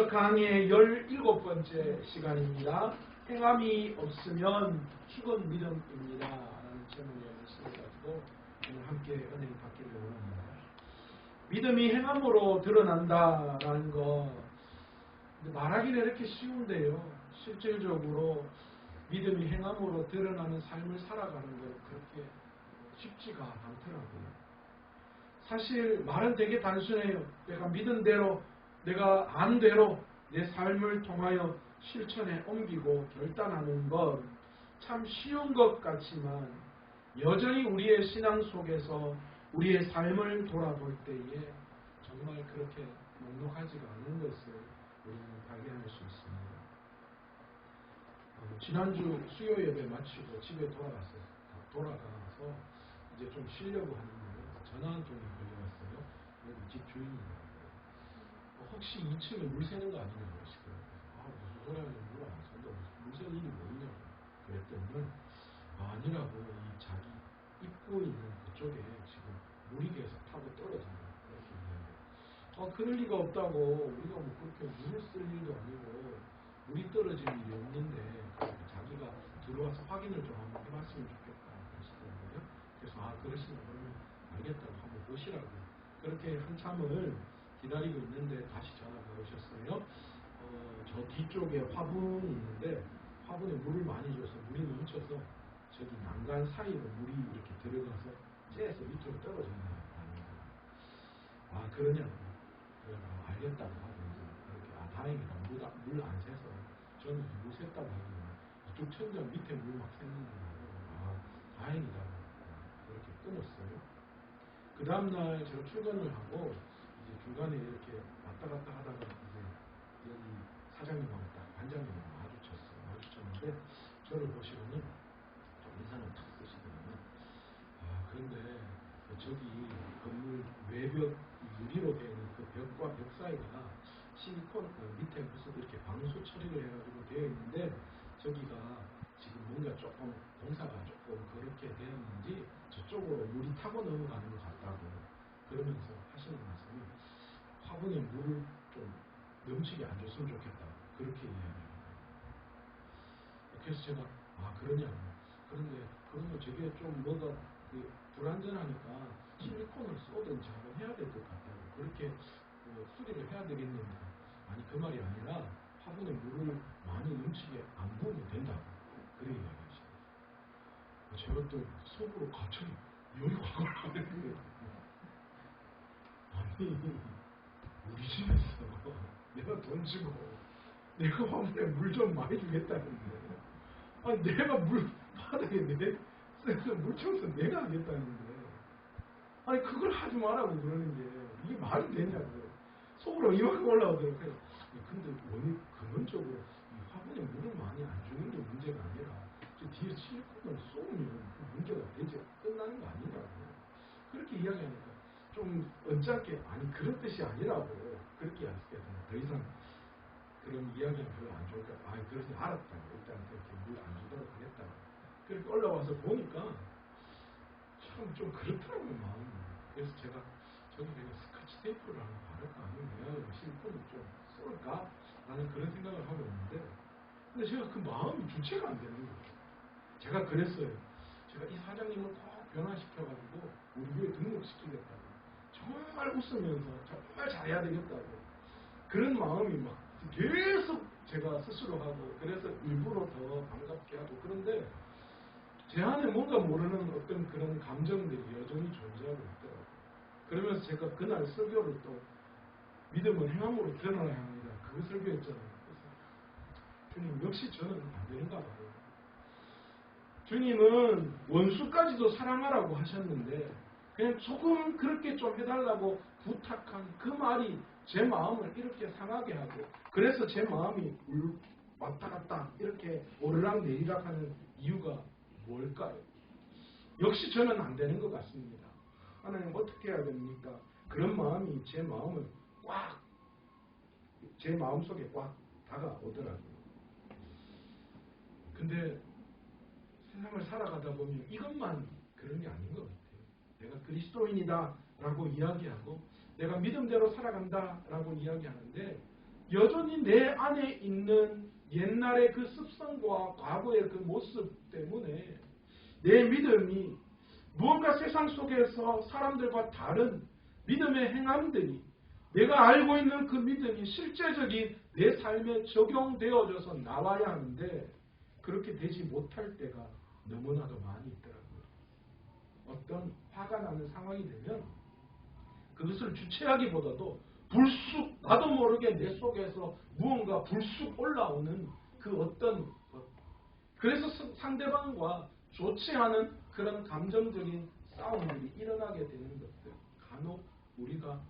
오늘 강의 17번째 시간입니다. 행함이 없으면 죽은 믿음입니다. 라는 제목의 말씀을 가지고 오늘 함께 은혜를 받기를 원합니다. 믿음이 행함으로 드러난다라는 거 말하기는 이렇게 쉬운데요. 실질적으로 믿음이 행함으로 드러나는 삶을 살아가는 건 그렇게 쉽지가 않더라고요. 사실 말은 되게 단순해요. 내가 믿은 대로, 내가 안 대로 내 삶을 통하여 실천에 옮기고 결단하는 것 참 쉬운 것 같지만 여전히 우리의 신앙 속에서 우리의 삶을 돌아볼 때에 정말 그렇게 넉넉하지가 않은 것을 우리는 발견할 수 있습니다. 지난주 수요 예배 마치고 집에 돌아가서 이제 좀 쉬려고 하는데 전화 한 통이 걸려왔어요. 여기 집 주인이라고. 혹시 2층에 물 새는 거 아니냐고 하시더라고요. 무슨 소리 하냐고 물 안 샌다. 물 새는 일이 뭐냐고 그랬더니 아니라고 이 자기 입고 있는 그쪽에 지금 물이 계속 타고 떨어진다. 그렇게 이야기해요. 그럴 리가 없다고. 우리가 뭐 그렇게 물을 쓸 일도 아니고 물이 떨어질 일이 없는데 자기가 들어와서 확인을 좀 한번 해봤으면 좋겠다 그러시더라고요. 그래서 그러시면 그러면 알겠다고 한번 보시라고 그렇게 한참을 기다리고 있는데 다시 전화가 오셨어요. 저 뒤쪽에 화분이 있는데 화분에 물을 많이 줘서 물이 넘쳐서 저기 난간 사이로 물이 이렇게 들어가서 째서 밑으로 떨어진다는 거예요. 그러냐고. 그래서 알겠다고 하고 이렇게 다행이다. 물 안 새서 저는 물 샜다고 하더니 이쪽 천장 밑에 물 막 샜는다고 다행이다. 그렇게 끊었어요. 그 다음날 제가 출근을 하고 이제 중간에 이렇게 왔다 갔다 하다가 이제 여기 사장님하고 딱 반장님하고 마주쳤는데 저를 보시고는 좀 인사는 탁 쓰시더라고요. 그런데 저기 건물 외벽 유리로 되어 있는 그 벽과 벽 사이가 실리콘 밑에 무슨 이렇게 방수 처리를 해가지고 되어 있는데 저기가 지금 뭔가 조금 공사가 조금 그렇게 되었는지 저쪽으로 물이 타고 넘어가는 것 같다고 그러면서 하시는 말씀이 화분에 물을 좀 넘치게 안 줬으면 좋겠다 그렇게 이야기합니다. 그래서 제가 그러냐고. 그런데 그러면 저게 좀 뭐가 불안전하니까 실리콘을 쏘든지 한번 해야 될 것 같다고 그렇게 수리를 해야 되겠는가. 아니 그 말이 아니라 화분에 물을 많이 넘치게 안 부으면 된다고 그래 이야기하시더라고요. 제가 또 속으로 갑자기 열이 확 올라오는 거예요. 아니 우리 집에서 내가 돈 주고 내가 화분에 물 좀 많이 주겠다는데 내가 물 바닥에 쎄서 물 청소 내가 하겠다는데 그걸 하지 말라고 그러는 게 이게 말이 되냐고 속으로 이만큼 올라오더라고요. 근데 근원적으로 이 화분에 물을 많이 안 주는 게 문제가 아니라 저 뒤에 실리콘을 쏘면 문제가 되지 끝나는 거 아니냐고 그렇게 이야기하니까 좀 언짢게 그런 뜻이 아니라고 그렇게 이야기했어요. 더 이상 그런 이야기는 별로 안 좋을까. 그래서 알았다고. 일단 그렇게 물 안 주도록 하겠다고. 그렇게 올라와서 보니까 참 좀 그렇더라고요, 마음이. 그래서 제가 저기 내가 스카치 테이프를 하나 바를까 아니면 내가 실리콘을 좀 쏠까? 라는 그런 생각을 하고 있는데 근데 제가 그 마음이 주체가 안 되는 거예요. 제가 그랬어요. 제가 이 사장님을 꼭 변화시켜가지고 우리 교회에 등록시키겠다고. 정말 웃으면서 정말 잘해야 되겠다고. 그런 마음이 막 계속 제가 스스로 하고 그래서 일부러 더 반갑게 하고 그런데 제 안에 뭔가 모르는 어떤 그런 감정들이 여전히 존재하고 있더라고요. 그러면서 제가 그날 설교를 또 믿음은 행함으로 드러나야 합니다. 그 설교했잖아요. 그래서 주님 역시 저는 안 되는가 봐요. 주님은 원수까지도 사랑하라고 하셨는데 그냥 조금 그렇게 좀 해달라고 부탁한 그 말이 제 마음을 이렇게 상하게 하고 그래서 제 마음이 왔다 갔다 이렇게 오르락 내리락 하는 이유가 뭘까요? 역시 저는 안 되는 것 같습니다. 하나님 어떻게 해야 됩니까? 그런 마음이 제 마음을 제 마음속에 꽉 다가오더라고요. 근데 세상을 살아가다 보면 이것만 그런 게 아닌 것 같아요. 내가 그리스도인이다 라고 이야기하고 내가 믿음대로 살아간다 라고 이야기하는데 여전히 내 안에 있는 옛날의 그 습성과 과거의 그 모습 때문에 내 믿음이 무언가 세상 속에서 사람들과 다른 믿음의 행함들이 내가 알고 있는 그 믿음이 실제적인 내 삶에 적용되어져서 나와야 하는데 그렇게 되지 못할 때가 너무나도 많이 있더라고요. 어떤 화가 나는 상황이 되면 그것을 주체하기보다도 불쑥 나도 모르게 내 속에서 무언가 불쑥 올라오는 그 어떤 것. 그래서 상대방과 좋지 않은 그런 감정적인 싸움들이 일어나게 되는 것들 간혹 우리가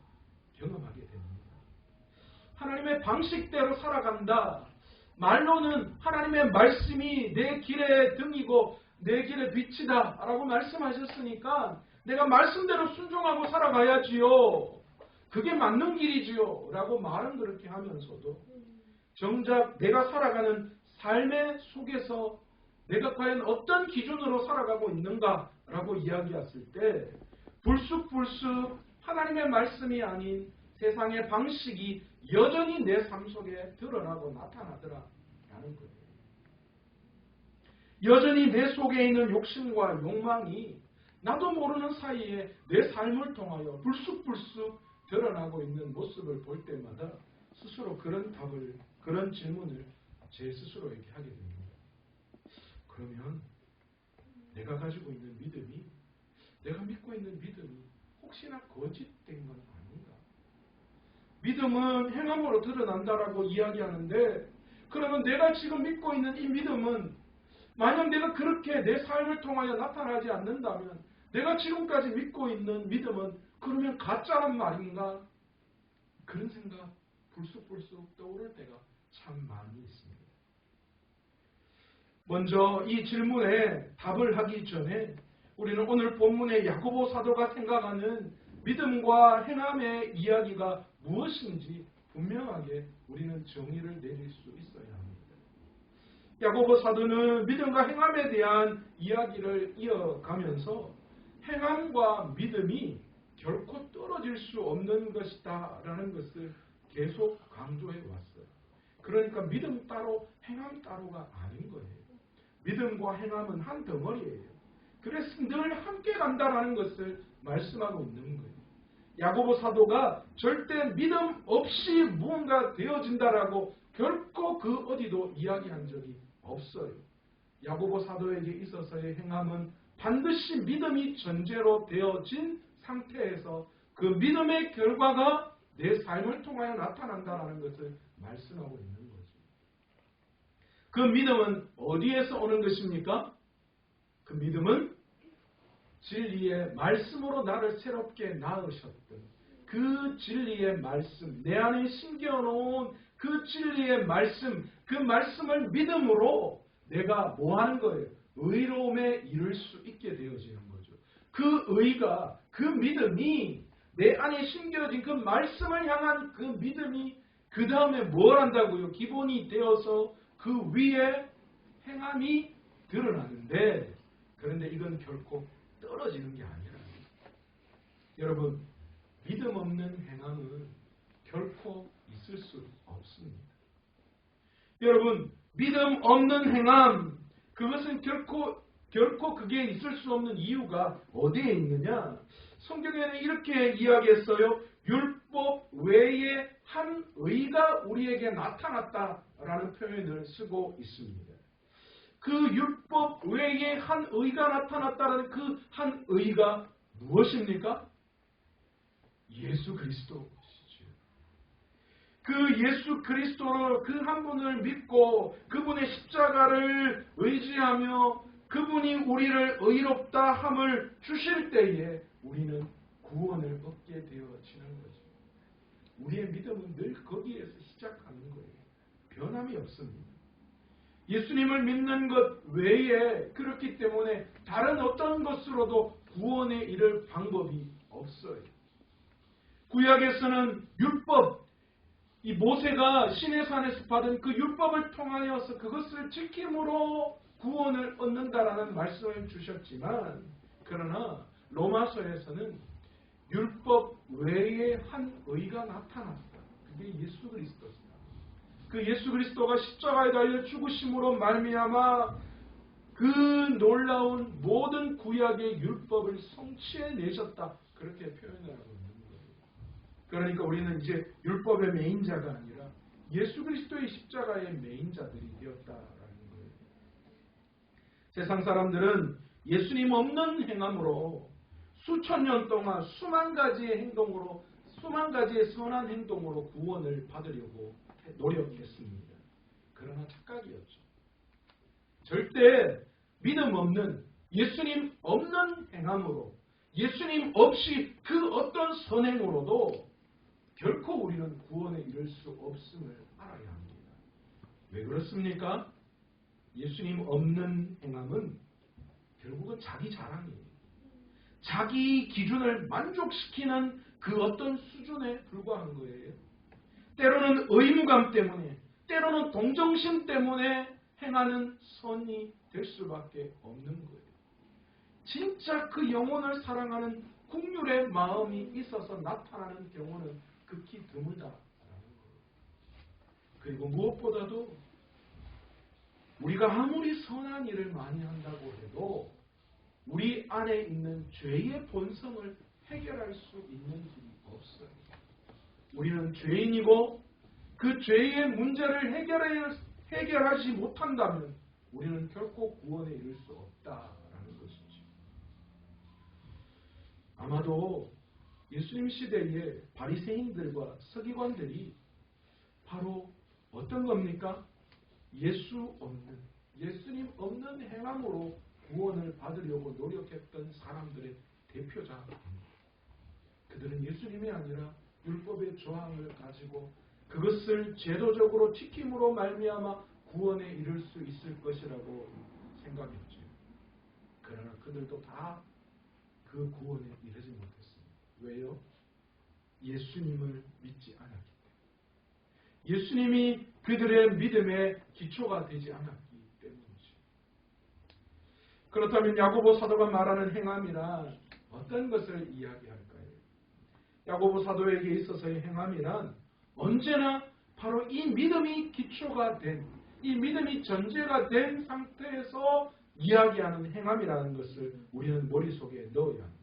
경험하게 됩니다. 하나님의 방식대로 살아간다. 말로는 하나님의 말씀이 내 길의 등이고 내 길의 빛이다 라고 말씀하셨으니까 내가 말씀대로 순종하고 살아가야지요. 그게 맞는 길이지요 라고 말은 그렇게 하면서도 정작 내가 살아가는 삶의 속에서 내가 과연 어떤 기준으로 살아가고 있는가 라고 이야기했을 때 불쑥불쑥 하나님의 말씀이 아닌 세상의 방식이 여전히 내 삶 속에 드러나고 나타나더라 라는 거예요. 여전히 내 속에 있는 욕심과 욕망이 나도 모르는 사이에 내 삶을 통하여 불쑥불쑥 드러나고 있는 모습을 볼 때마다 스스로 그런 답을, 그런 질문을 제 스스로에게 하게 됩니다. 그러면 내가 가지고 있는 믿음이, 내가 믿고 있는 믿음이 혹시나 거짓된 건 아닌가? 믿음은 행함으로 드러난다라고 이야기하는데 그러면 내가 지금 믿고 있는 이 믿음은 만약 내가 그렇게 내 삶을 통하여 나타나지 않는다면 내가 지금까지 믿고 있는 믿음은 그러면 가짜란 말인가? 그런 생각 불쑥불쑥 떠오를 때가 참 많이 있습니다. 먼저 이 질문에 답을 하기 전에 우리는 오늘 본문의 야고보 사도가 생각하는 믿음과 행함의 이야기가 무엇인지 분명하게 우리는 정의를 내릴 수 있어야 합니다. 야고보 사도는 믿음과 행함에 대한 이야기를 이어가면서 행함과 믿음이 결코 떨어질 수 없는 것이다 라는 것을 계속 강조해 왔어요. 그러니까 믿음 따로 행함 따로가 아닌 거예요. 믿음과 행함은 한 덩어리예요. 그래서 늘 함께 간다라는 것을 말씀하고 있는 거예요. 야고보 사도가 절대 믿음 없이 무언가 되어진다라고 결코 그 어디도 이야기한 적이 없어요. 야고보 사도에게 있어서의 행함은 반드시 믿음이 전제로 되어진 상태에서 그 믿음의 결과가 내 삶을 통하여 나타난다라는 것을 말씀하고 있는 거죠. 그 믿음은 어디에서 오는 것입니까? 그 믿음은 진리의 말씀으로 나를 새롭게 낳으셨던 그 진리의 말씀, 내 안에 심겨놓은 그 진리의 말씀, 그 말씀을 믿음으로 내가 뭐 하는 거예요? 의로움에 이를 수 있게 되어지는 거죠. 그 의가, 그 믿음이 내 안에 심겨진 그 말씀을 향한 그 믿음이 그 다음에 뭘 한다고요? 기본이 되어서 그 위에 행함이 드러나는데 그런데 이건 결코 떨어지는 게 아니라 여러분 믿음 없는 행함은 결코 있을 수 없습니다. 여러분 믿음 없는 행함 그것은 결코 그게 있을 수 없는 이유가 어디에 있느냐? 성경에는 이렇게 이야기했어요. 율법 외에 한 의가 우리에게 나타났다라는 표현을 쓰고 있습니다. 그 율법 외에 한 의가 나타났다는 그 한 의가 무엇입니까? 예수 그리스도시죠. 그 예수 그리스도를 그 한 분을 믿고 그분의 십자가를 의지하며 그분이 우리를 의롭다 함을 주실 때에 우리는 구원을 얻게 되어지는 거죠. 우리의 믿음은 늘 거기에서 시작하는 거예요. 변함이 없습니다. 예수님을 믿는 것 외에 그렇기 때문에 다른 어떤 것으로도 구원에 이를 방법이 없어요. 구약에서는 율법, 이 모세가 시내산에서 받은 그 율법을 통하여서 그것을 지킴으로 구원을 얻는다라는 말씀을 주셨지만 그러나 로마서에서는 율법 외에 한 의가 나타났다. 그게 예수 그리스도입니다. 그 예수 그리스도가 십자가에 달려 죽으심으로 말미암아 그 놀라운 모든 구약의 율법을 성취해 내셨다. 그렇게 표현을 하고 있는 거예요. 그러니까 우리는 이제 율법의 메인자가 아니라 예수 그리스도의 십자가의 메인자들이 되었다라는 거예요. 세상 사람들은 예수님 없는 행함으로 수천 년 동안 수만 가지의 행동으로, 수만 가지의 선한 행동으로 구원을 받으려고 노력했습니다. 그러나 착각이었죠. 절대 믿음 없는, 예수님 없는 행함으로, 예수님 없이 그 어떤 선행으로도 결코 우리는 구원에 이를 수 없음을 알아야 합니다. 왜 그렇습니까? 예수님 없는 행함은 결국은 자기 자랑이에요. 자기 기준을 만족시키는 그 어떤 수준에 불과한 거예요. 때로는 의무감 때문에, 때로는 동정심 때문에 행하는 선이 될 수밖에 없는 거예요. 진짜 그 영혼을 사랑하는 국률의 마음이 있어서 나타나는 경우는 극히 드물다라는 거예요. 그리고 무엇보다도 우리가 아무리 선한 일을 많이 한다고 해도 우리 안에 있는 죄의 본성을 해결할 수 있는 길이 없어요. 우리는 죄인이고 그 죄의 문제를 해결하지 못한다면 우리는 결코 구원에 이를 수 없다라는 것이죠. 아마도 예수님 시대의 바리새인들과 서기관들이 바로 어떤 겁니까? 예수님 없는 행함으로 구원을 받으려고 노력했던 사람들의 대표자입니다. 그들은 예수님이 아니라 율법의 조항을 가지고 그것을 제도적으로 지킴으로 말미암아 구원에 이를 수 있을 것이라고 생각했죠. 그러나 그들도 다 그 구원에 이르지 못했습니다. 왜요? 예수님을 믿지 않았기 때문에. 예수님이 그들의 믿음의 기초가 되지 않았기 때문이죠. 그렇다면 야고보 사도가 말하는 행함이란 어떤 것을 이야기할까요? 야고보 사도에게 있어서의 행함이란 언제나 바로 이 믿음이 기초가 된, 이 믿음이 전제가 된 상태에서 이야기하는 행함이라는 것을 우리는 머릿속에 넣어야 합니다.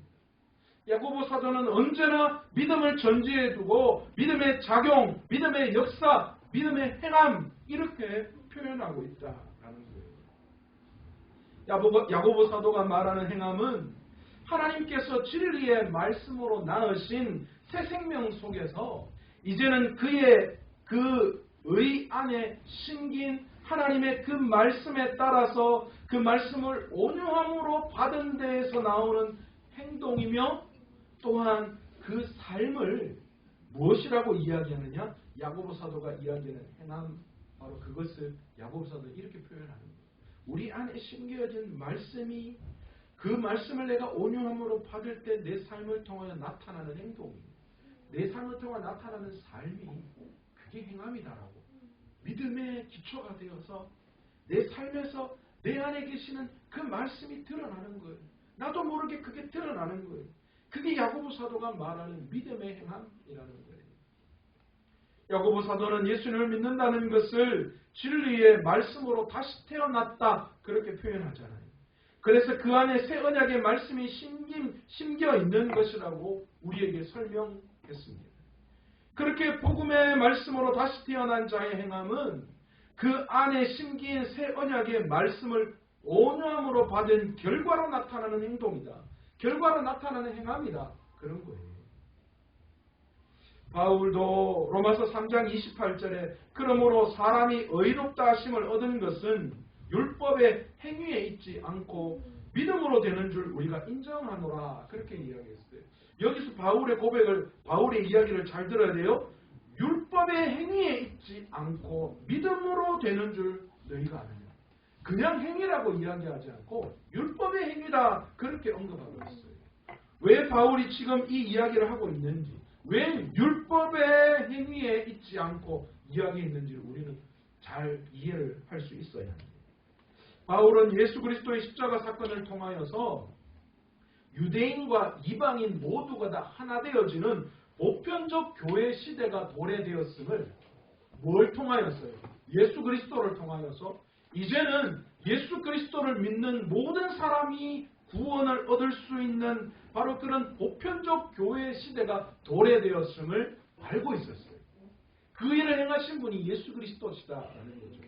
야고보 사도는 언제나 믿음을 전제해 두고 믿음의 작용, 믿음의 역사, 믿음의 행함 이렇게 표현하고 있다라는 거예요. 야고보 사도가 말하는 행함은 하나님께서 진리의 말씀으로 낳으신 새 생명 속에서 이제는 그의 그 의 안에 심긴 하나님의 그 말씀에 따라서 그 말씀을 온유함으로 받은 데에서 나오는 행동이며 또한 그 삶을 무엇이라고 이야기하느냐? 야고보 사도가 이야기하는 행함, 바로 그것을 야고보 사도는 이렇게 표현하는 거예요. 우리 안에 심겨진 말씀이, 그 말씀을 내가 온유함으로 받을 때 내 삶을 통하여 나타나는 행동이, 내 삶을 통해 나타나는 삶이 그게 행함이다라고 믿음의 기초가 되어서 내 삶에서 내 안에 계시는 그 말씀이 드러나는 거예요. 나도 모르게 그게 드러나는 거예요. 그게 야고보 사도가 말하는 믿음의 행함이라는 거예요. 야고보 사도는 예수님을 믿는다는 것을 진리의 말씀으로 다시 태어났다 그렇게 표현하잖아요. 그래서 그 안에 새 언약의 말씀이 심겨 있는 것이라고 우리에게 설명했습니다. 그렇게 복음의 말씀으로 다시 태어난 자의 행함은 그 안에 심긴 새 언약의 말씀을 온유함으로 받은 결과로 나타나는 행동이다. 결과로 나타나는 행함이다. 그런 거예요. 바울도 로마서 3장 28절에 그러므로 사람이 의롭다 하심을 얻은 것은 율법의 행위에 있지 않고 믿음으로 되는 줄 우리가 인정하노라. 그렇게 이야기했어요. 여기서 바울의 이야기를 잘 들어야 돼요. 율법의 행위에 있지 않고 믿음으로 되는 줄 너희가 아느냐. 그냥 행위라고 이야기하지 않고 율법의 행위다. 그렇게 언급하고 있어요. 왜 바울이 지금 이 이야기를 하고 있는지, 왜 율법의 행위에 있지 않고 이야기했는지를 우리는 잘 이해를 할 수 있어야 합니다. 바울은 예수 그리스도의 십자가 사건을 통하여서 유대인과 이방인 모두가 다 하나 되어지는 보편적 교회 시대가 도래되었음을 뭘 통하였어요? 예수 그리스도를 통하여서 이제는 예수 그리스도를 믿는 모든 사람이 구원을 얻을 수 있는 바로 그런 보편적 교회 시대가 도래되었음을 알고 있었어요. 그 일을 행하신 분이 예수 그리스도시다라는 거죠.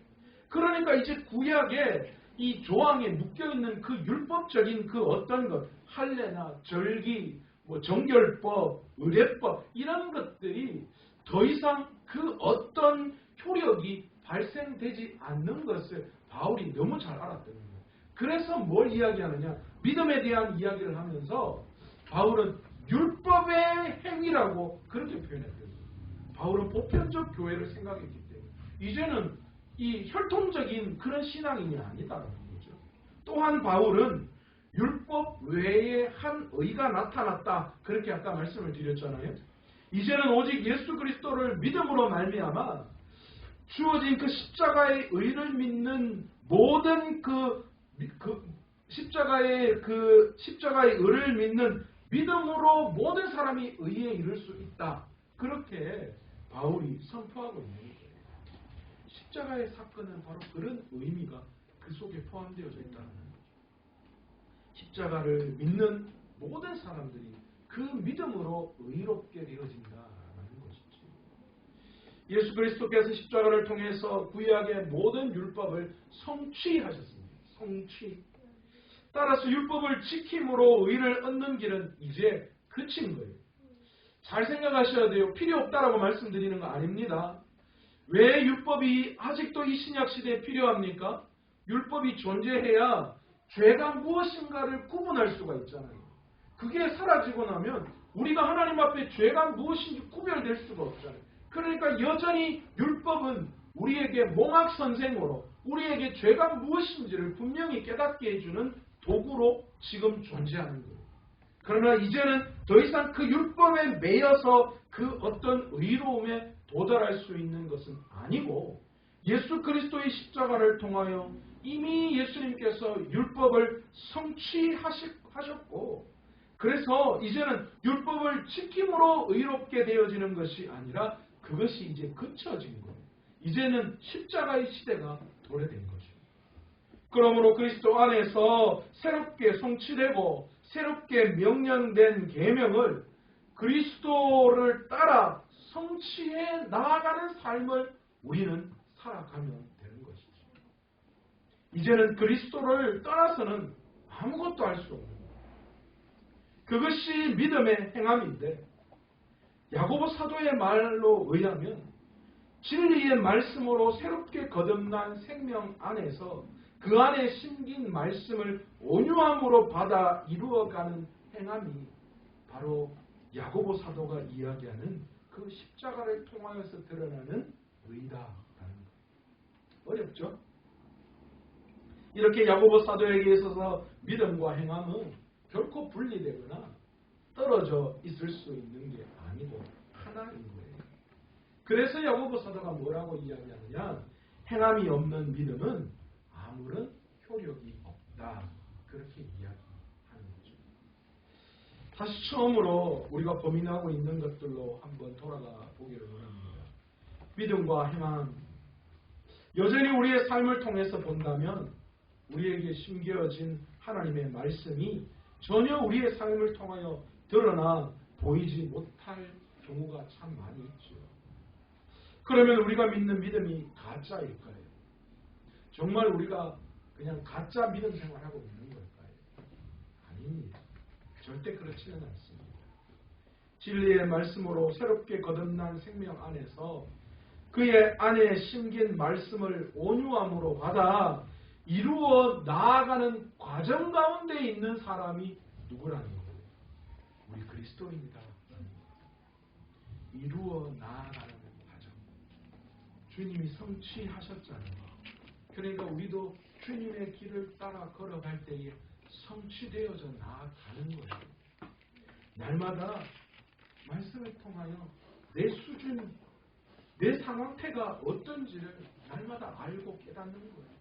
그러니까 이제 구약에 이 조항에 묶여있는 그 율법적인 그 어떤 것, 할례나 절기, 정결법, 의례법 이런 것들이 더 이상 그 어떤 효력이 발생되지 않는 것을 바울이 너무 잘 알았던 거예요. 그래서 뭘 이야기하느냐? 믿음에 대한 이야기를 하면서 바울은 율법의 행위라고 그렇게 표현했거든요. 바울은 보편적 교회를 생각했기 때문에 이제는 이 혈통적인 그런 신앙인이 아니다라는 거죠. 또한 바울은 율법 외에 한 의가 나타났다. 그렇게 아까 말씀을 드렸잖아요. 이제는 오직 예수 그리스도를 믿음으로 말미암아 주어진 그 십자가의 의를 믿는 모든 십자가의 의를 믿는 믿음으로 모든 사람이 의에 이를 수 있다. 그렇게 바울이 선포하고 있는 거예요. 십자가의 사건은 바로 그런 의미가 그 속에 포함되어져 있다는 거예요. 십자가를 믿는 모든 사람들이 그 믿음으로 의롭게 되어진다라는 것이지. 예수 그리스도께서 십자가를 통해서 구약의 모든 율법을 성취하셨습니다. 성취. 따라서 율법을 지킴으로 의를 얻는 길은 이제 그친 거예요. 잘 생각하셔야 돼요. 필요 없다라고 말씀드리는 거 아닙니다. 왜 율법이 아직도 이 신약 시대에 필요합니까? 율법이 존재해야 죄가 무엇인가를 구분할 수가 있잖아요. 그게 사라지고 나면 우리가 하나님 앞에 죄가 무엇인지 구별될 수가 없잖아요. 그러니까 여전히 율법은 우리에게 몽학선생으로 우리에게 죄가 무엇인지를 분명히 깨닫게 해주는 도구로 지금 존재하는 거예요. 그러나 이제는 더 이상 그 율법에 매여서 그 어떤 의로움에 도달할 수 있는 것은 아니고 예수 그리스도의 십자가를 통하여 이미 예수님께서 율법을 성취하셨고 그래서 이제는 율법을 지킴으로 의롭게 되어지는 것이 아니라 그것이 이제 그쳐진 거예요. 이제는 십자가의 시대가 도래된 거죠. 그러므로 그리스도 안에서 새롭게 성취되고 새롭게 명령된 계명을 그리스도를 따라 성취해 나아가는 삶을 우리는 살아가면 되는 것이죠. 이제는 그리스도를 떠나서는 아무것도 할 수 없는 거예요. 그것이 믿음의 행함인데 야고보 사도의 말로 의하면 진리의 말씀으로 새롭게 거듭난 생명 안에서 그 안에 심긴 말씀을 온유함으로 받아 이루어가는 행함이 바로 야고보 사도가 이야기하는 그 십자가를 통하여서 드러나는 의다라는 거예요. 어렵죠? 이렇게 야고보 사도에게 있어서 믿음과 행함은 결코 분리되거나 떨어져 있을 수 있는 게 아니고 하나인 거예요. 그래서 야고보 사도가 뭐라고 이야기하느냐? 행함이 없는 믿음은 아무런 효력이 없다. 그렇게 이야기하는 거죠. 다시 처음으로 우리가 고민하고 있는 것들로 한번 돌아가 보기를 원합니다. 믿음과 행함. 여전히 우리의 삶을 통해서 본다면 우리에게 심겨진 하나님의 말씀이 전혀 우리의 삶을 통하여 드러나 보이지 못할 경우가 참 많이 있죠. 그러면 우리가 믿는 믿음이 가짜일까요? 정말 우리가 그냥 가짜 믿음 생활하고 있는 걸까요? 아닙니다. 절대 그렇지는 않습니다. 진리의 말씀으로 새롭게 거듭난 생명 안에서 그의 안에 심긴 말씀을 온유함으로 받아 이루어 나아가는 과정 가운데 있는 사람이 누구라는 거예요? 우리 그리스도입니다. 이루어 나아가는 과정. 주님이 성취하셨잖아요. 그러니까 우리도 주님의 길을 따라 걸어갈 때에 성취되어져 나아가는 거예요. 날마다 말씀을 통하여 내 수준, 내 상황태가 어떤지를 날마다 알고 깨닫는 거예요.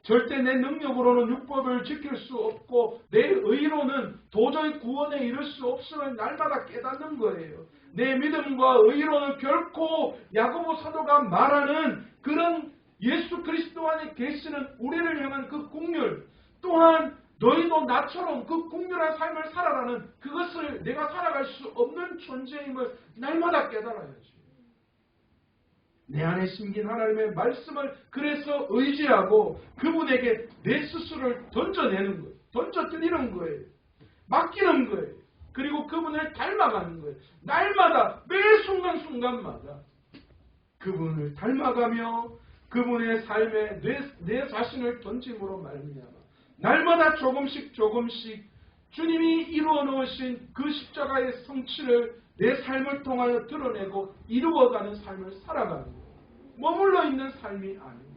절대 내 능력으로는 율법을 지킬 수 없고 내 의로는 도저히 구원에 이를 수 없음을 날마다 깨닫는 거예요. 내 믿음과 의로는 결코 야고보 사도가 말하는 그런 예수 그리스도 안에 계시는 우리를 향한 그 긍휼, 또한 너희도 나처럼 그 긍휼한 삶을 살아라는 그것을 내가 살아갈 수 없는 존재임을 날마다 깨달아야지. 내 안에 심긴 하나님의 말씀을 그래서 의지하고 그분에게 내 스스로를 던져내는 거예요. 던져드리는 거예요. 맡기는 거예요. 그리고 그분을 닮아가는 거예요. 날마다 매 순간순간마다 그분을 닮아가며 그분의 삶에 내 자신을 던짐으로 말미암아 날마다 조금씩 주님이 이루어 놓으신 그 십자가의 성취를 내 삶을 통하여 드러내고 이루어가는 삶을 살아가는 거예요. 머물러 있는 삶이 아닙니다.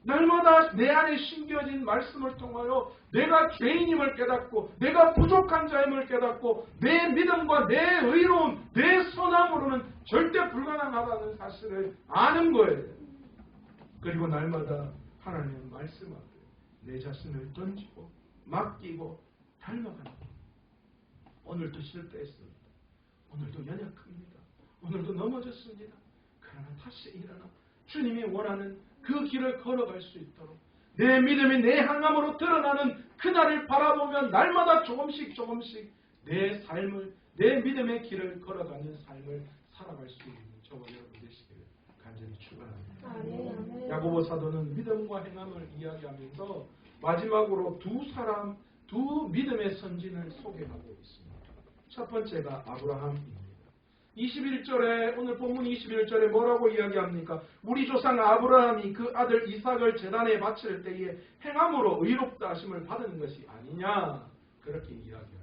날마다 내 안에 심겨진 말씀을 통하여 내가 죄인임을 깨닫고 내가 부족한 자임을 깨닫고 내 믿음과 내 의로움, 내 선함으로는 절대 불가능하다는 사실을 아는 거예요. 그리고 날마다 하나님의 말씀 앞에 내 자신을 던지고 맡기고 닮아가는 거예요. 오늘도 실패했습니다. 오늘도 연약합니다. 오늘도 넘어졌습니다. 그러나 다시 일어나 주님이 원하는 그 길을 걸어갈 수 있도록 내 믿음이 내 향함으로 드러나는 그날을 바라보며 날마다 조금씩 내 삶을 내 믿음의 길을 걸어가는 삶을 살아갈 수 있는 저와 여러분 되시기를 간절히 축원합니다. 야고보 사도는 믿음과 행함을 이야기하면서 마지막으로 두 믿음의 선진을 소개하고 있습니다. 첫 번째가 아브라함입니다. 21절에 오늘 본문 21절에 뭐라고 이야기합니까? 우리 조상 아브라함이 그 아들 이삭을 제단에 바칠 때에 행함으로 의롭다 하심을 받은 것이 아니냐 그렇게 이야기하죠.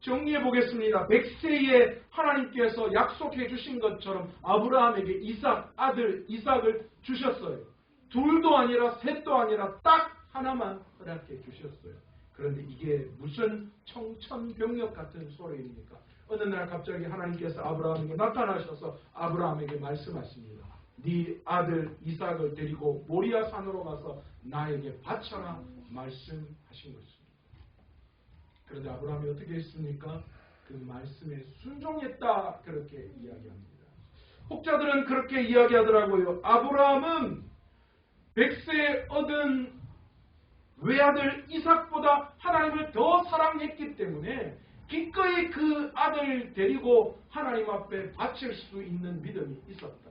정리해 보겠습니다. 100세에 하나님께서 약속해 주신 것처럼 아브라함에게 아들 이삭을 주셨어요. 둘도 아니라 셋도 아니라 딱 하나만 허락해 주셨어요. 그런데 이게 무슨 청천벽력 같은 소리입니까? 어느 날 갑자기 하나님께서 아브라함에게 나타나셔서 아브라함에게 말씀하십니다. 네 아들 이삭을 데리고 모리아 산으로 가서 나에게 바쳐라 말씀하신 것입니다. 그런데 아브라함이 어떻게 했습니까? 그 말씀에 순종했다 그렇게 이야기합니다. 혹자들은 그렇게 이야기하더라고요. 아브라함은 100세에 얻은 외아들 이삭보다 하나님을 더 사랑했기 때문에 기꺼이 그 아들 데리고 하나님 앞에 바칠 수 있는 믿음이 있었다.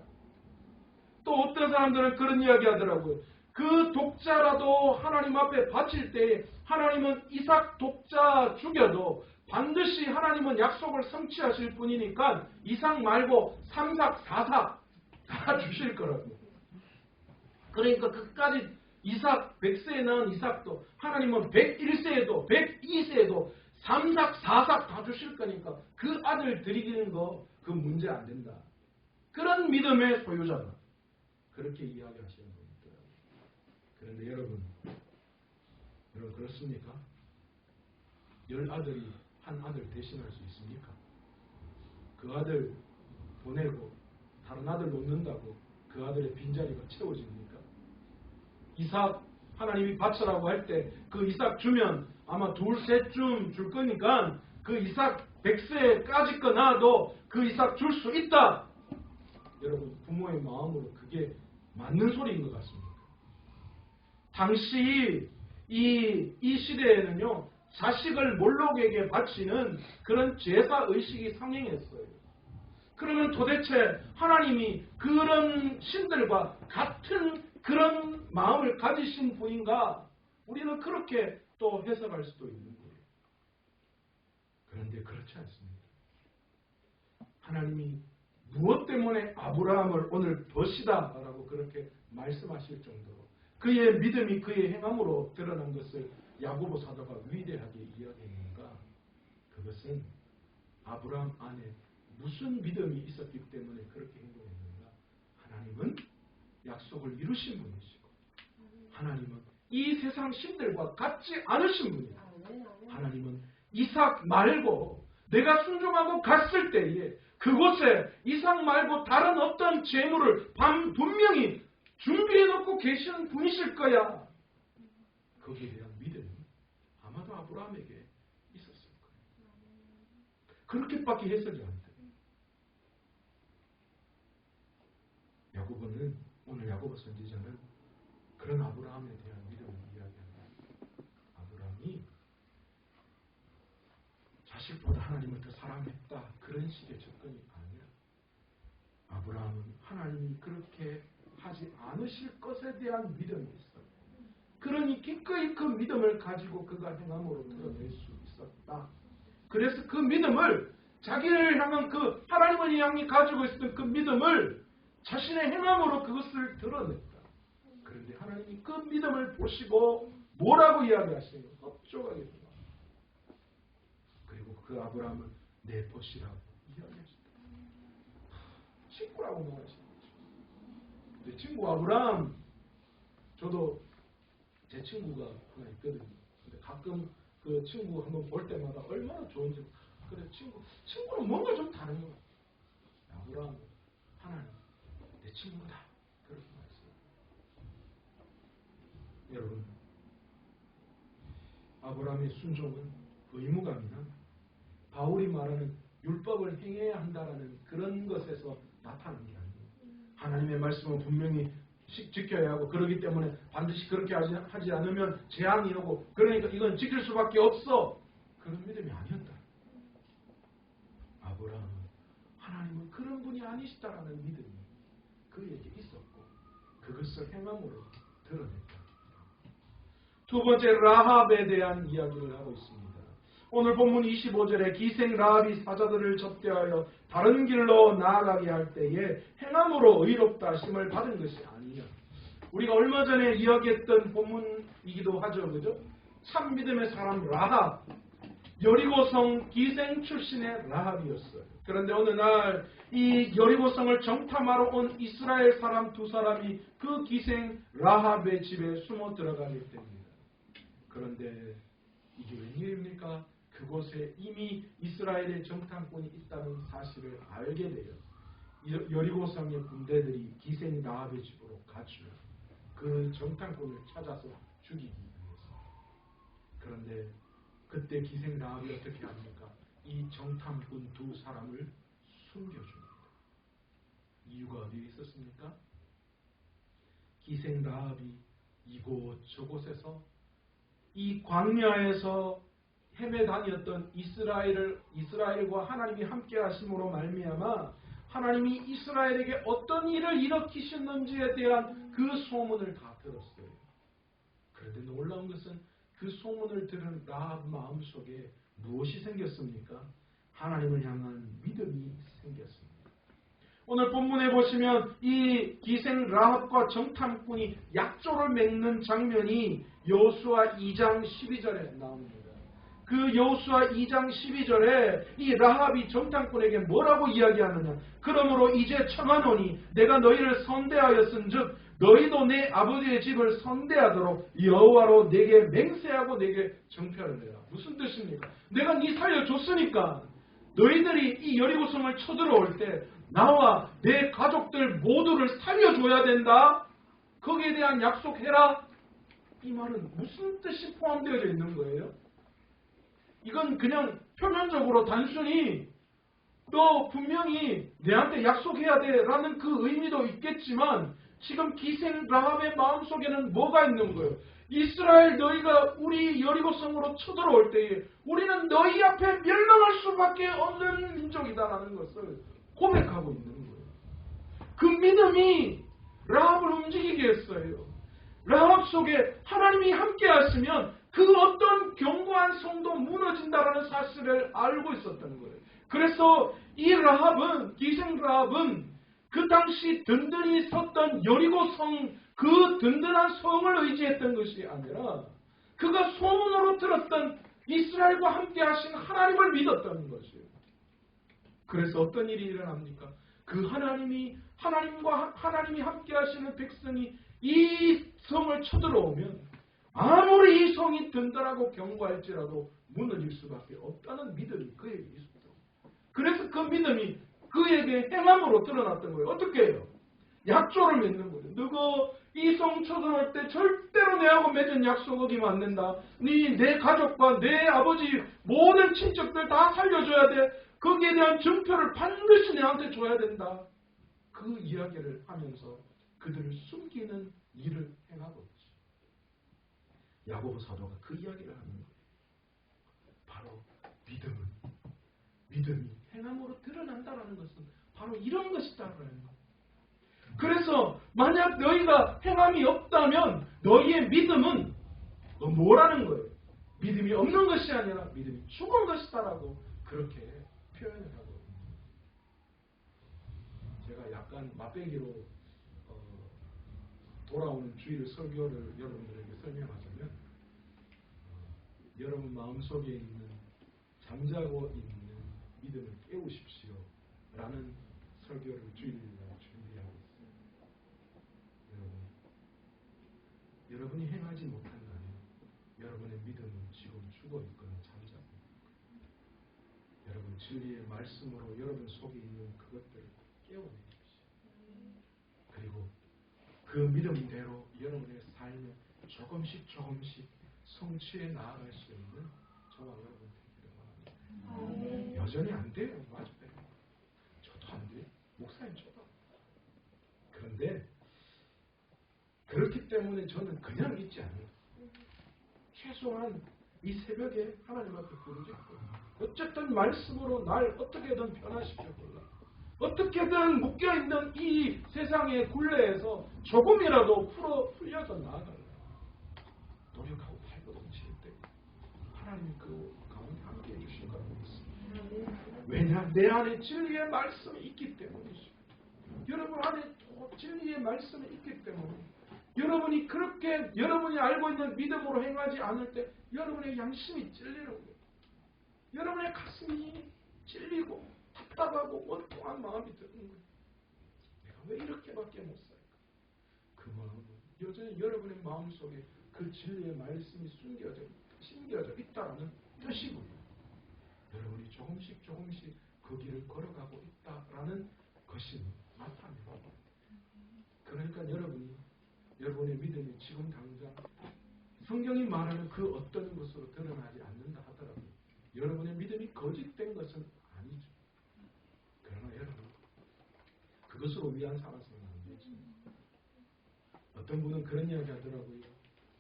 또 어떤 사람들은 그런 이야기 하더라고요. 그 독자라도 하나님 앞에 바칠 때 하나님은 이삭 독자 죽여도 반드시 하나님은 약속을 성취하실 분이니까 이삭 말고 3삭, 4삭 다 주실 거라고. 그러니까 끝까지 이삭 100세에 낳은 이삭도 하나님은 101세에도 102세에도 3삭, 4삭 다 주실 거니까 그 아들 드리기는 거 그 문제 안 된다. 그런 믿음의 소유자다. 그렇게 이야기하시는 분들. 그런데 여러분 그렇습니까? 10아들이 한 아들 대신할 수 있습니까? 그 아들 보내고 다른 아들 놓는다고 그 아들의 빈자리가 채워집니까? 이삭 하나님이 바쳐라고 할 때 그 이삭 주면 아마 둘, 셋쯤 줄 거니까 그 이삭 100세까지 거 낳아도 그 이삭 줄 수 있다. 여러분 부모의 마음으로 그게 맞는 소리인 것 같습니다. 당시 이 시대에는요 자식을 몰록에게 바치는 그런 제사의식이 상행했어요. 그러면 도대체 하나님이 그런 신들과 같은 그런 마음을 가지신 분인가? 우리는 그렇게 또 해석할 수도 있는 거예요. 그런데 그렇지 않습니다. 하나님이 무엇 때문에 아브라함을 오늘 버시다라고 그렇게 말씀하실 정도로 그의 믿음이 그의 행함으로 드러난 것을 야고보 사도가 위대하게 이야기했는가? 그것은 아브라함 안에 무슨 믿음이 있었기 때문에 그렇게 행동했는가? 하나님은 약속을 이루신 분이시고 하나님은 이 세상 신들과 같지 않으신 분이에요. 하나님은 이삭 말고 내가 순종하고 갔을 때에 그곳에 이삭 말고 다른 어떤 재물을 분명히 준비해 놓고 계시는 분이실 거야. 거기에 대한 믿음이 아마도 아브라함에게 있었을 거예요. 그렇게밖에 해석이 안 돼요. 야고보는 오늘 야고보 선지자는 그런 아브라함에 대한 믿음을 이야기합니다. 아브라함이 자식보다 하나님을 더 사랑했다. 그런 식의 접근이 아니라 아브라함은 하나님이 그렇게 하지 않으실 것에 대한 믿음이 있어요. 그러니 기꺼이 그 믿음을 가지고 그가 행함으로 드러낼 수 있었다. 그래서 그 믿음을 자기를 향한 그 하나님을 향해 가지고 있었던 그 믿음을 자신의 행함으로 그것을 드러냈다. 그런데 하나님이 그 믿음을 보시고 뭐라고 이야기하시냐면 흡족하게 됩니다. 그리고 그 아브라함은 내 벗이라고 이야기하셨다. 친구라고 말하시는 거죠. 내 친구 아브라함, 저도 제 친구가 하나 있거든요. 근데 가끔 그 친구 한번 볼 때마다 얼마나 좋은지, 그래 친구는 뭔가 좀 다른 것 같아요. 아브라함은 하나님 내 친구다. 그렇게 말했어요. 여러분, 아브라함의 순종은 의무감이나 바울이 말하는 율법을 행해야 한다라는 그런 것에서 나타나는 게 아니에요. 하나님의 말씀은 분명히 지켜야 하고, 그러기 때문에 반드시 그렇게 하지 않으면 재앙이 오고, 그러니까 이건 지킬 수밖에 없어. 그런 믿음이 아니었다. 아브라함은 하나님은 그런 분이 아니시다라는 믿음이 그에게 있었고, 그것을 행함으로 드러냈다. 두 번째, 라합에 대한 이야기를 하고 있습니다. 오늘 본문 25절에 기생 라합이 사자들을 접대하여 다른 길로 나아가게 할 때에 행함으로 의롭다 하심을 받은 것이 아니냐. 우리가 얼마 전에 이야기했던 본문이기도 하죠. 그죠? 참 믿음의 사람 라합, 여리고성 기생 출신의 라합이었어요. 그런데 어느 날 이 여리고성을 정탐하러 온 이스라엘 사람 두 사람이 그 기생 라합의 집에 숨어 들어가게 됩니다. 그런데 이게 웬일입니까? 그곳에 이미 이스라엘의 정탐꾼이 있다는 사실을 알게 돼요. 여리고성의 군대들이 기생 라합의 집으로 가죠. 그 정탐꾼을 찾아서 죽이기 위해서. 그런데 그때 기생 라합이 어떻게 합니까? 이 정탐꾼 두 사람을 숨겨줍니다. 이유가 어디에 있었습니까? 기생 라합이 이곳 저곳에서 이 광야에서 헤매 다녔던 이스라엘과 하나님이 함께 하심으로 말미암아 하나님이 이스라엘에게 어떤 일을 일으키셨는지에 대한 그 소문을 다 들었어요. 그런데 놀라운 것은 그 소문을 들은 라합 마음속에 무엇이 생겼습니까? 하나님을 향한 믿음이 생겼습니다. 오늘 본문에 보시면 이 기생 라합과 정탐꾼이 약조를 맺는 장면이 여호수아 2장 12절에 나옵니다. 그 여호수아 2장 12절에 이 라합이 정탐꾼에게 뭐라고 이야기하느냐. 그러므로 이제 청하노니 내가 너희를 선대하였은즉 너희도 내 아버지의 집을 선대하도록 여호와로 내게 맹세하고 내게 정표를 내라. 무슨 뜻입니까? 내가 네 살려줬으니까 너희들이 이 여리고성을 쳐들어올 때 나와 내 가족들 모두를 살려줘야 된다. 거기에 대한 약속해라. 이 말은 무슨 뜻이 포함되어져 있는 거예요? 이건 그냥 표면적으로 단순히 너 분명히 내한테 약속해야 돼 라는 그 의미도 있겠지만 지금 기생 라합의 마음속에는 뭐가 있는 거예요? 이스라엘 너희가 우리 여리고성으로 쳐들어올 때에 우리는 너희 앞에 멸망할 수밖에 없는 민족이다라는 것을 고백하고 있는 거예요. 그 믿음이 라합을 움직이게 했어요. 라합 속에 하나님이 함께 하시면 그 어떤 견고한 성도 무너진다라는 사실을 알고 있었던 거예요. 그래서 이 라합은, 기생 라합은 그 당시 든든히 섰던 여리고성 그 든든한 성을 의지했던 것이 아니라 그가 소문으로 들었던 이스라엘과 함께 하신 하나님을 믿었던 것이에요. 그래서 어떤 일이 일어납니까? 그 하나님이 함께 하시는 백성이 이 성을 쳐들어오면 아무리 이 성이 든든하고 견고할지라도 무너질 수밖에 없다는 믿음이 그에게 있었죠. 그래서 그 믿음이 그에게 행함으로 드러났던 거예요. 어떻게 해요? 약조를 맺는 거예요. 너가 이성 초등할 때 절대로 내하고 맺은 약속 어기면 안 된다. 내 가족과 내 아버지 모든 친척들 다 살려줘야 돼. 거기에 대한 증표를 반드시 내한테 줘야 된다. 그 이야기를 하면서 그들을 숨기는 일을 행하고 있지. 야고보 사도가 그 이야기를 하는 거예요. 바로 믿음이 행함으로 드러난다라는 것은 바로 이런 것이다라는 거예요. 그래서 만약 너희가 행함이 없다면 너희의 믿음은 뭐라는 거예요? 믿음이 없는 것이 아니라 믿음이 죽은 것이다라고 그렇게 표현을 하고 제가 약간 맛배기로 돌아오는 주일 설교를 여러분들에게 설명하자면 여러분 마음속에 있는 잠자고 있는 믿음을 깨우십시오 라는 설교를 주일날 준비하고 있어요. 여러분이 행하지 못한다면 여러분의 믿음은 지금 죽어 있거나 잠자고 있고 여러분 진리의 말씀으로 여러분 속에 있는 그것들을 깨워내십시오. 그리고 그 믿음대로 여러분의 삶에 조금씩 성취해 나아갈 수 있는 저와 여러분 되기를 바랍니다. 여전히 안 돼요. 맞아요. 저도 안 돼요. 목사님 저도. 그런데 그렇기 때문에 저는 그냥 있지 않아요. 최소한 이 새벽에 하나님 앞에 부르짖고 어쨌든 말씀으로 날 어떻게든 변화시켜 볼라. 어떻게든 묶여있는 이 세상의 굴레에서 조금이라도 풀려서 나아갈라. 노력하고 발버둥칠 때 하나님이 그 가운데 함께 해주실 거라고 믿습니다. 왜냐? 내 안에 진리의 말씀이 있기 때문이죠. 여러분 안에 진리의 말씀이 있기 때문에 여러분이 그렇게 여러분이 알고 있는 믿음으로 행하지 않을 때 여러분의 양심이 찔리는 거예요. 여러분의 가슴이 찔리고 답답하고 원통한 마음이 드는 거예요. 내가 왜 이렇게밖에 못 살까? 그 마음은 여전히 여러분의 마음속에 그 진리의 말씀이 심겨져 있다는 뜻이고요. 여러분이 조금씩 그 길을 걸어가고 있다라는 것이 나타납니다. 그러니까 여러분의 믿음이 지금 당장 성경이 말하는 그 어떤 것으로 드러나지 않는다 하더라도 여러분의 믿음이 거짓된 것은 아니죠. 그러나 여러분 그것으로 위안 삼아서는 안 되죠. 어떤 분은 그런 이야기 하더라고요.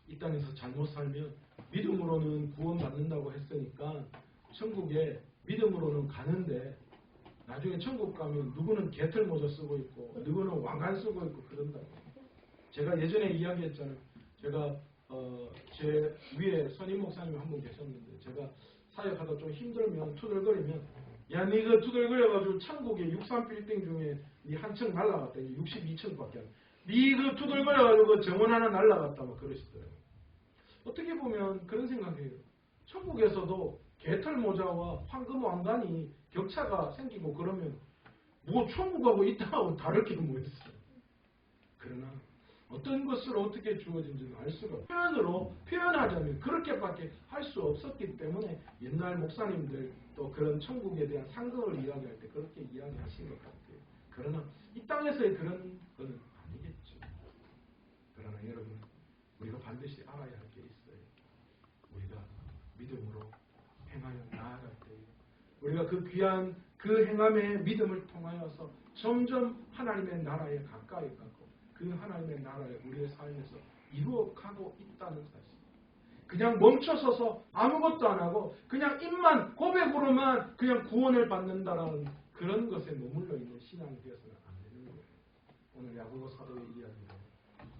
이 땅에서 잘못 살면 믿음으로는 구원받는다고 했으니까 천국에 믿음으로는 가는데 나중에 천국 가면 누구는 개털 모자 쓰고 있고 누구는 왕관 쓰고 있고 그런다고. 제가 예전에 이야기했잖아요. 제가 제 위에 선임 목사님이 한 분 계셨는데 제가 사역하다 좀 힘들면 투덜거리면 야 니 그 투덜거려가지고 천국에 63빌딩 중에 니 한 층 날라갔다. 62층밖에 안 니 그 투덜거려가지고 정원 하나 날라갔다 막 그러시더라고요. 어떻게 보면 그런 생각이에요. 천국에서도 개털 모자와 황금 왕관이 격차가 생기고 그러면 뭐 천국하고 이 땅하고 다를 게 뭐 있어요. 그러나 어떤 것을 어떻게 주어진지는 알 수가 없어요. 표현하자면 그렇게밖에 할 수 없었기 때문에 옛날 목사님들 또 그런 천국에 대한 상징을 이야기할 때 그렇게 이야기하신 것 같아요. 그러나 이 땅에서의 그런 거는 아니겠죠. 그러나 여러분 우리가 반드시 알아야 할 게 있어요. 우리가 믿음으로 행하여 나아갈 때 우리가 그 귀한 그 행함의 믿음을 통하여서 점점 하나님의 나라에 가까이 가고 그 하나님의 나라에 우리의 삶에서 이루어가고 있다는 사실. 그냥 멈춰서서 아무것도 안 하고 그냥 입만 고백으로만 그냥 구원을 받는다라는 그런 것에 머물러 있는 신앙이 되어서는 안 되는 거예요. 오늘 야고보 사도의 이야기로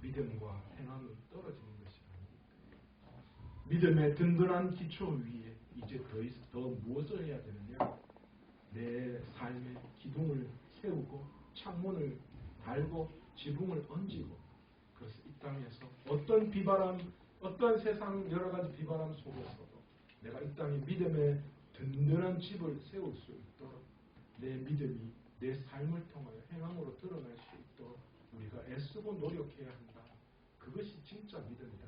믿음과 행함은 떨어지는 것이 아닙니다. 믿음의 든든한 기초 위에 이제 더 무엇을 해야 되느냐? 내 삶의 기둥을 세우고 창문을 달고 지붕을 얹고 그래서 이 땅에서 어떤 비바람, 어떤 세상 여러 가지 비바람 속에서도 내가 이 땅에 믿음의 든든한 집을 세울 수 있도록 내 믿음이 내 삶을 통하여 행함으로 드러날 수 있도록 우리가 애쓰고 노력해야 한다. 그것이 진짜 믿음이다.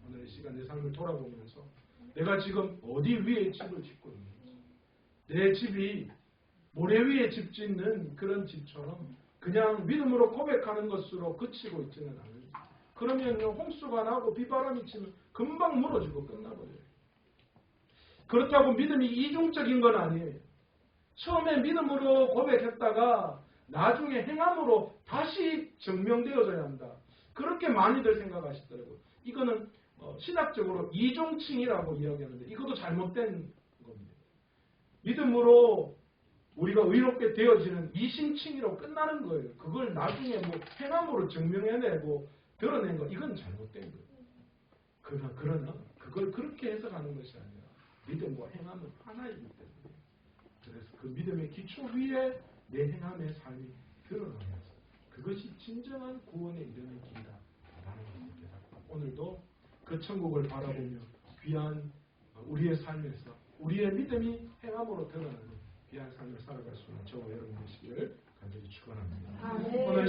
오늘 이 시간 내 삶을 돌아보면서 내가 지금 어디 위에 집을 짓고 있는지 내 집이 모래 위에 집 짓는 그런 집처럼 그냥 믿음으로 고백하는 것으로 그치고 있지는 않아요. 그러면요, 홍수가 나고 비바람이 치면 금방 무너지고 끝나버려요. 그렇다고 믿음이 이중적인 건 아니에요. 처음에 믿음으로 고백했다가 나중에 행함으로 다시 증명되어져야 한다. 그렇게 많이들 생각하시더라고요. 이거는 신학적으로 이중칭이라고 이야기하는데 이것도 잘못된 겁니다. 믿음으로 우리가 의롭게 되어지는 이심칭이라고 끝나는 거예요. 그걸 나중에 뭐 행함으로 증명해내고 드러낸 거, 이건 잘못된 거예요. 그러나 그걸 그렇게 해석하는 것이 아니라 믿음과 행함은 하나이기 때문에, 그래서 그 믿음의 기초 위에 내 행함의 삶이 드러나면서 그것이 진정한 구원에 이르는 길이다라는 것을 깨닫고, 오늘도 그 천국을 바라보며 귀한 우리의 삶에서 우리의 믿음이 행함으로 드러나는 귀한 삶을 살아갈 수 있는 저와 여러분 되시기를 간절히 축원합니다. 오늘